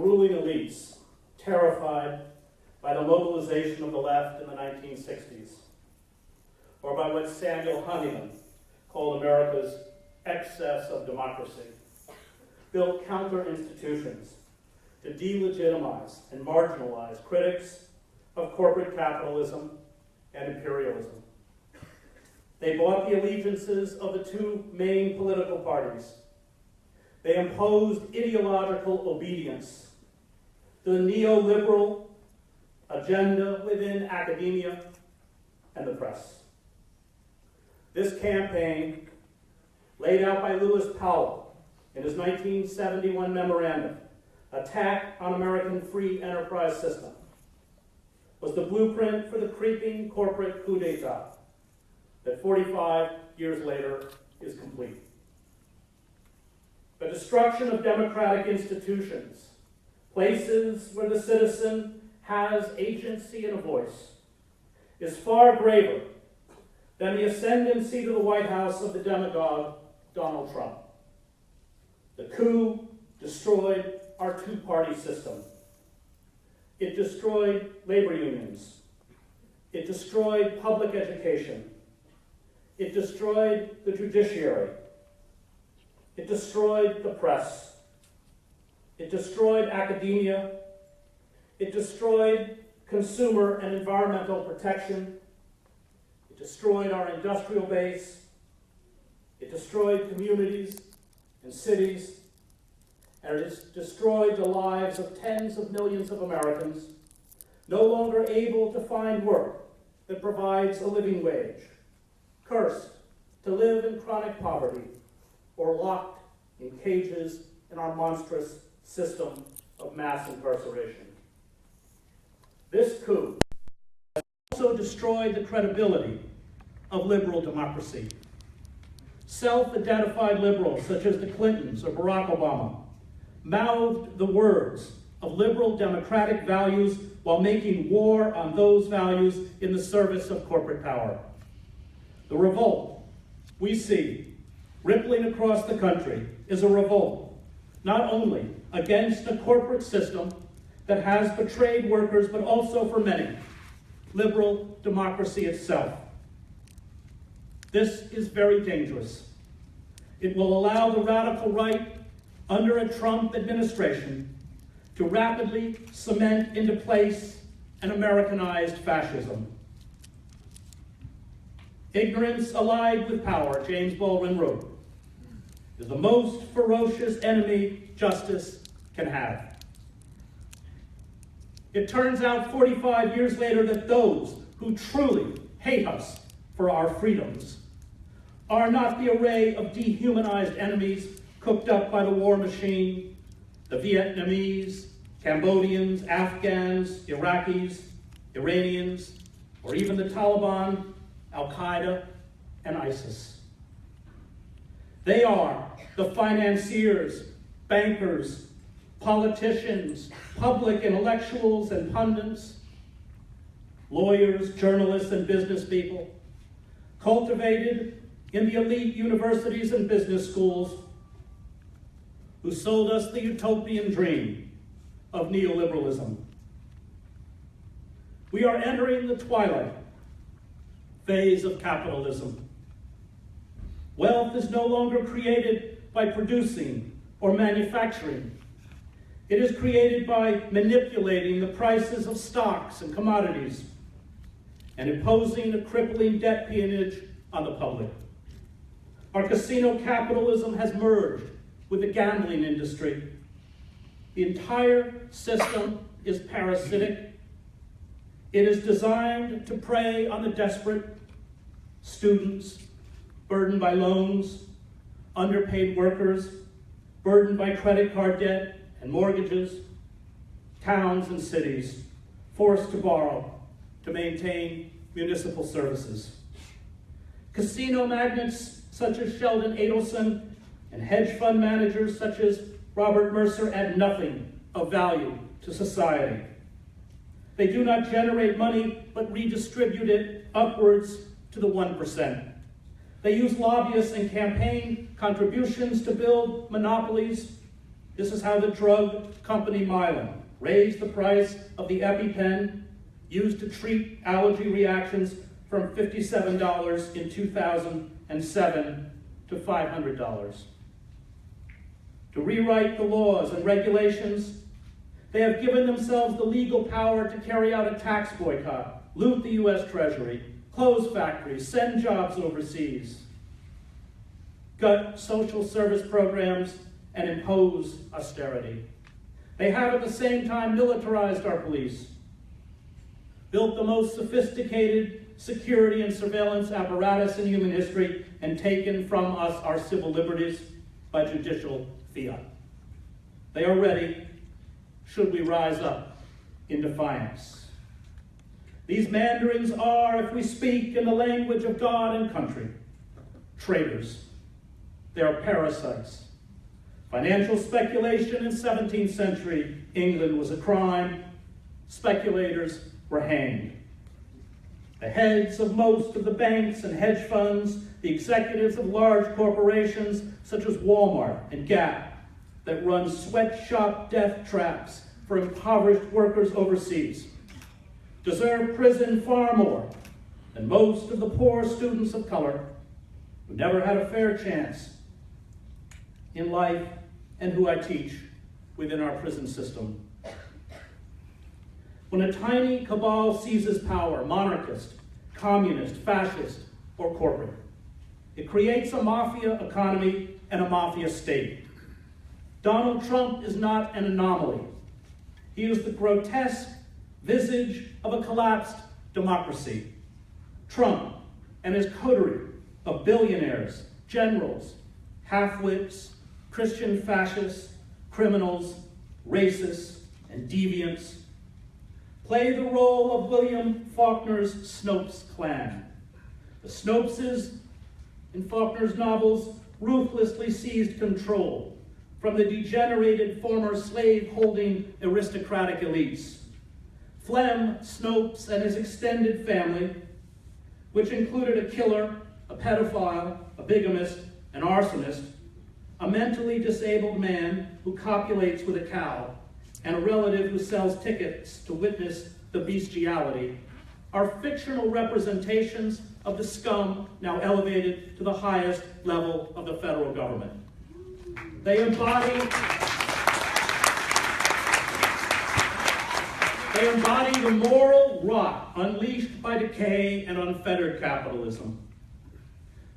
ruling elites terrified by the mobilization of the left in the 1960s, or by what Samuel Huntington called America's excess of democracy, built counter-institutions to delegitimize and marginalize critics of corporate capitalism and imperialism. They bought the allegiances of the two main political parties. They imposed ideological obedience to the neoliberal agenda within academia and the press. This campaign, laid out by Lewis Powell in his 1971 memorandum, Attack on American Free Enterprise System, was the blueprint for the creeping corporate coup d'etat that 45 years later is complete. The destruction of democratic institutions, places where the citizen has agency and a voice, is far graver than the ascendancy to the White House of the demagogue Donald Trump. The coup destroyed our two-party system. It destroyed labor unions. It destroyed public education. It destroyed the judiciary. It destroyed the press. It destroyed academia. It destroyed consumer and environmental protection. It destroyed our industrial base. It destroyed communities and cities. And it has destroyed the lives of tens of millions of Americans, no longer able to find work that provides a living wage, cursed to live in chronic poverty, or locked in cages in our monstrous system of mass incarceration. This coup has also destroyed the credibility of liberal democracy. Self-identified liberals, such as the Clintons or Barack Obama, mouthed the words of liberal democratic values while making war on those values in the service of corporate power. The revolt we see rippling across the country is a revolt not only against a corporate system that has betrayed workers, but also, for many, liberal democracy itself. This is very dangerous. It will allow the radical right under a Trump administration to rapidly cement into place an Americanized fascism. Ignorance allied with power, James Baldwin wrote, is the most ferocious enemy justice can have. It turns out 45 years later that those who truly hate us for our freedoms are not the array of dehumanized enemies cooked up by the war machine, the Vietnamese, Cambodians, Afghans, Iraqis, Iranians, or even the Taliban, Al-Qaeda, and ISIS. They are the financiers, bankers, politicians, public intellectuals and pundits, lawyers, journalists, and business people, cultivated in the elite universities and business schools, who sold us the utopian dream of neoliberalism. We are entering the twilight phase of capitalism. Wealth is no longer created by producing or manufacturing. It is created by manipulating the prices of stocks and commodities and imposing a crippling debt peonage on the public. Our casino capitalism has merged with the gambling industry. The entire system is parasitic. It is designed to prey on the desperate, students burdened by loans, underpaid workers burdened by credit card debt and mortgages, towns and cities forced to borrow to maintain municipal services. Casino magnates such as Sheldon Adelson and hedge fund managers such as Robert Mercer add nothing of value to society. They do not generate money, but redistribute it upwards to the 1%. They use lobbyists and campaign contributions to build monopolies This is how the drug company Mylan raised the price of the EpiPen used to treat allergy reactions from $57 in 2007 to $500. To rewrite the laws and regulations, they have given themselves the legal power to carry out a tax boycott, loot the U.S. Treasury, close factories, send jobs overseas, gut social service programs, and impose austerity. They have at the same time militarized our police, built the most sophisticated security and surveillance apparatus in human history, and taken from us our civil liberties by judicial fiat. They are ready, should we rise up in defiance. These mandarins are, if we speak in the language of God and country, traitors. They are parasites. Financial speculation in 17th century England was a crime. Speculators were hanged. The heads of most of the banks and hedge funds, the executives of large corporations such as Walmart and Gap that run sweatshop death traps for impoverished workers overseas, deserve prison far more than most of the poor students of color who never had a fair chance in life and who I teach within our prison system. When a tiny cabal seizes power, monarchist, communist, fascist, or corporate, it creates a mafia economy and a mafia state. Donald Trump is not an anomaly. He is the grotesque visage of a collapsed democracy. Trump and his coterie of billionaires, generals, half-wits, Christian fascists, criminals, racists, and deviants play the role of William Faulkner's Snopes clan. The Snopeses in Faulkner's novels ruthlessly seized control from the degenerated former slave-holding aristocratic elites. Flem Snopes and his extended family, which included a killer, a pedophile, a bigamist, an arsonist, a mentally disabled man who copulates with a cow, and a relative who sells tickets to witness the bestiality, are fictional representations of the scum now elevated to the highest level of the federal government. They embody the moral rot unleashed by decay and unfettered capitalism.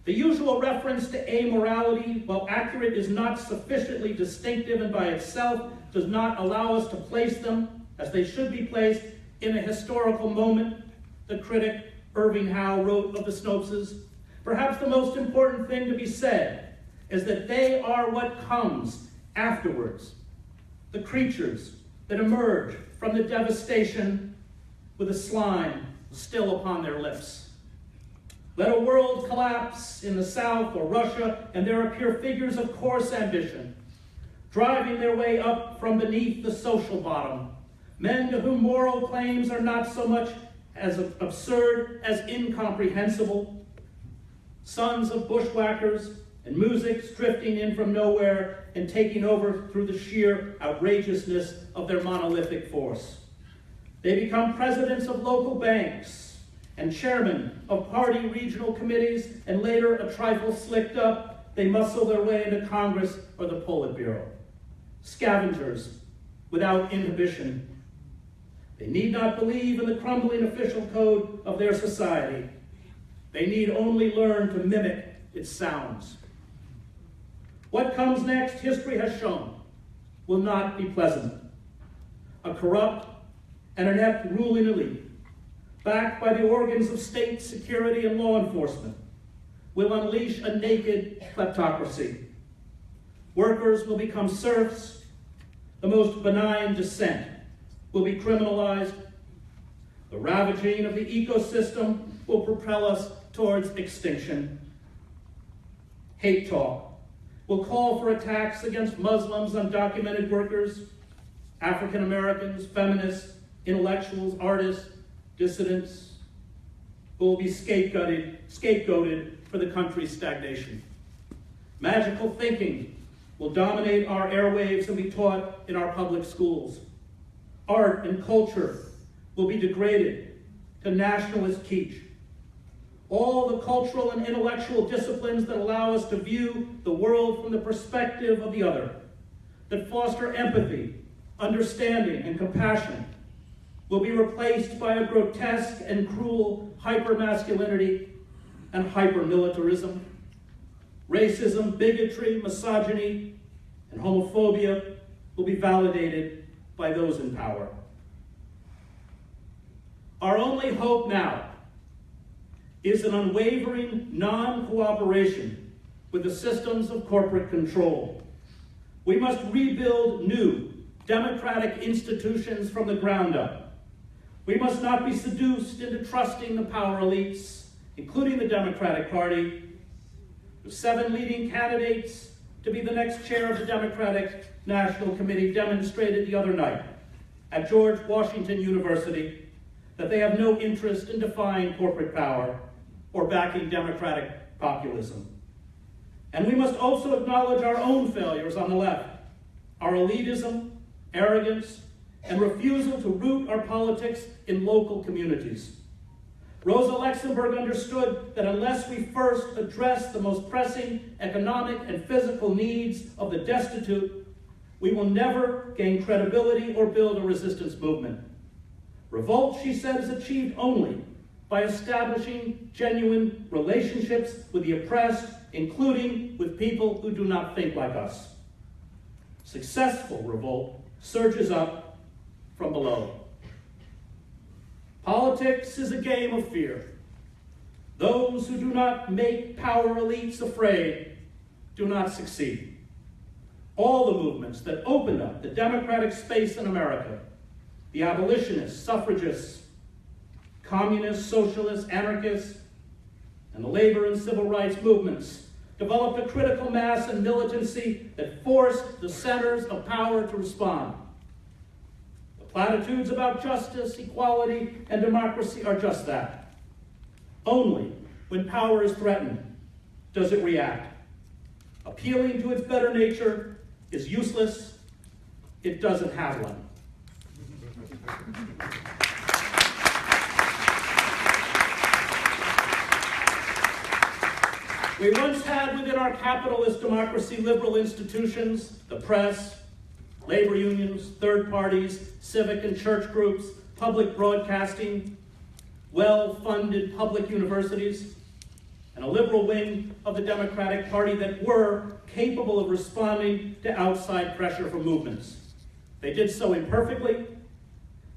The usual reference to amorality, while accurate, is not sufficiently distinctive and by itself does not allow us to place them, as they should be placed, in a historical moment, the critic Irving Howe wrote of the Snopeses. Perhaps the most important thing to be said is that they are what comes afterwards, the creatures that emerge from the devastation with the slime still upon their lips. Let a world collapse in the South or Russia, and there appear figures of coarse ambition, driving their way up from beneath the social bottom, men to whom moral claims are not so much as absurd as incomprehensible, sons of bushwhackers and Muziks drifting in from nowhere and taking over through the sheer outrageousness of their monolithic force. They become presidents of local banks and chairmen of party regional committees, and later, a trifle slicked up, they muscle their way into Congress or the Politburo. Scavengers without inhibition. They need not believe in the crumbling official code of their society. They need only learn to mimic its sounds. What comes next, history has shown, will not be pleasant. A corrupt and inept ruling elite, backed by the organs of state security and law enforcement, will unleash a naked kleptocracy. Workers will become serfs. The most benign dissent will be criminalized. The ravaging of the ecosystem will propel us towards extinction. Hate talk will call for attacks against Muslims, undocumented workers, African Americans, feminists, intellectuals, artists, dissidents, who will be scapegoated for the country's stagnation. Magical thinking will dominate our airwaves and be taught in our public schools. Art and culture will be degraded to nationalist kitsch. All the cultural and intellectual disciplines that allow us to view the world from the perspective of the other, that foster empathy, understanding, and compassion, will be replaced by a grotesque and cruel hypermasculinity and hypermilitarism. Racism, bigotry, misogyny, and homophobia will be validated by those in power. Our only hope now is an unwavering non-cooperation with the systems of corporate control. We must rebuild new democratic institutions from the ground up. We must not be seduced into trusting the power elites, including the Democratic Party, with 7 leading candidates to be the next chair of the Democratic National Committee demonstrated the other night at George Washington University that they have no interest in defying corporate power or backing democratic populism. And we must also acknowledge our own failures on the left, our elitism, arrogance, and refusal to root our politics in local communities. Rosa Luxemburg understood that unless we first address the most pressing economic and physical needs of the destitute, we will never gain credibility or build a resistance movement. Revolt, she said, is achieved only by establishing genuine relationships with the oppressed, including with people who do not think like us. Successful revolt surges up from below. Politics is a game of fear. Those who do not make power elites afraid do not succeed. All the movements that opened up the democratic space in America, the abolitionists, suffragists, communists, socialists, anarchists, and the labor and civil rights movements, developed a critical mass and militancy that forced the centers of power to respond. The platitudes about justice, equality, and democracy are just that. Only when power is threatened does it react. Appealing to its better nature is useless. It doesn't have one. We once had within our capitalist democracy liberal institutions, the press, labor unions, third parties, civic and church groups, public broadcasting, well-funded public universities, and a liberal wing of the Democratic Party that were capable of responding to outside pressure from movements. They did so imperfectly.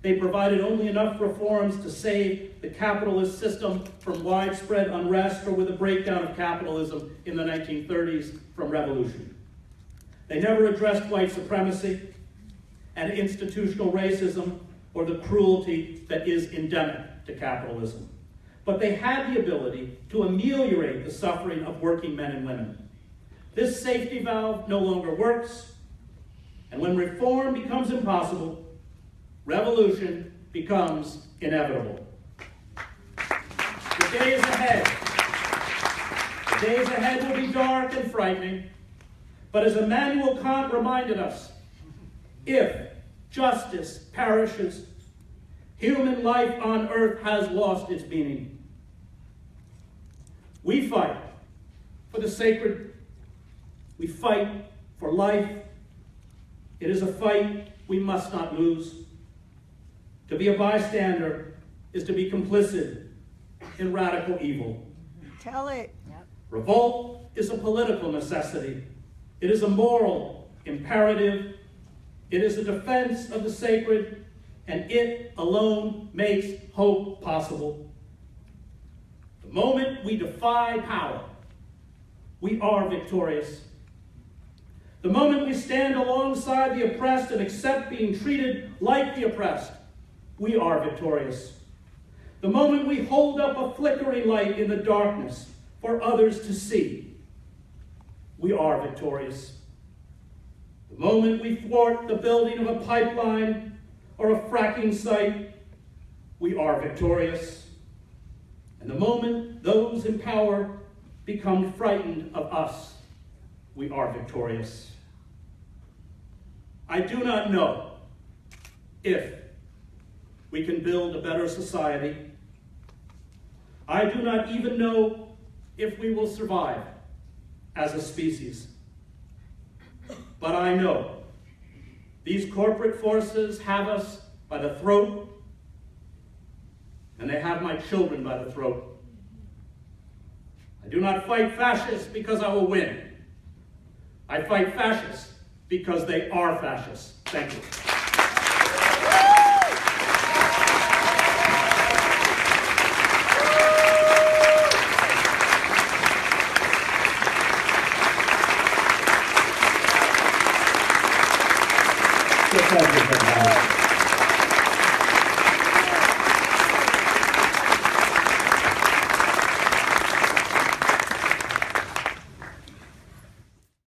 They provided only enough reforms to save the capitalist system from widespread unrest or with a breakdown of capitalism in the 1930s from revolution. They never addressed white supremacy and institutional racism or the cruelty that is endemic to capitalism. But they had the ability to ameliorate the suffering of working men and women. This safety valve no longer works, and when reform becomes impossible, revolution becomes inevitable. The days ahead will be dark and frightening, but as Immanuel Kant reminded us, if justice perishes, human life on earth has lost its meaning. We fight for the sacred. We fight for life. It is a fight we must not lose. To be a bystander is to be complicit in radical evil. Tell it. Yep. Revolt is a political necessity. It is a moral imperative. It is a defense of the sacred, and it alone makes hope possible. The moment we defy power, we are victorious. The moment we stand alongside the oppressed and accept being treated like the oppressed, we are victorious. The moment we hold up a flickering light in the darkness for others to see, we are victorious. The moment we thwart the building of a pipeline or a fracking site, we are victorious. And the moment those in power become frightened of us, we are victorious. I do not know if we can build a better society. I do not even know if we will survive as a species. But I know these corporate forces have us by the throat, and they have my children by the throat. I do not fight fascists because I will win. I fight fascists because they are fascists. Thank you.